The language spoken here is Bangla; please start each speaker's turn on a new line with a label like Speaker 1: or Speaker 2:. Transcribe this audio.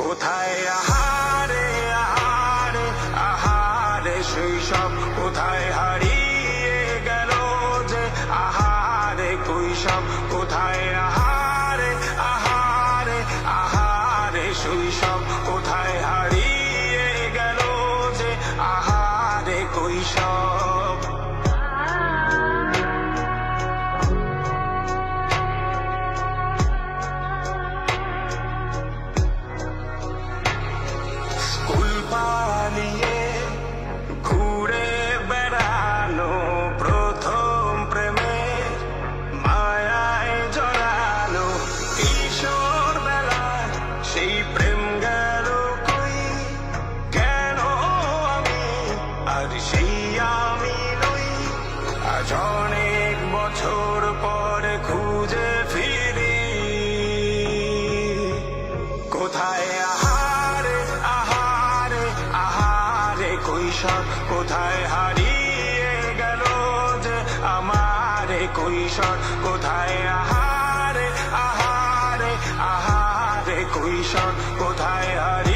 Speaker 1: কোথায় আহারে আহারে আহারে শৈশব, কোথায় হারিয়ে গেল যে আহারে কৈশব, কোথায় আহারে আহারে আহারে শৈশব, কোথায় হারিয়ে গেল যে আহারে কৈশব। স্কুল পালিয়ে ঘুরে বেড়ানো, প্রথম প্রেমে মায়ায় জড়ানো, কিশোর বেলায় সেই প্রেম গেল কই, কেন আমি আর সেই আমি নই। আজ অনেক বছর পরে খুঁজে ফিরি, কোথায় আহারে আহারে আহারে কৈশোর, কোথায় হারিয়ে গেল যে আমারে কৈশোর, কোথায় আহারে আহারে আহারে কৈশোর, কোথায় হারিয়ে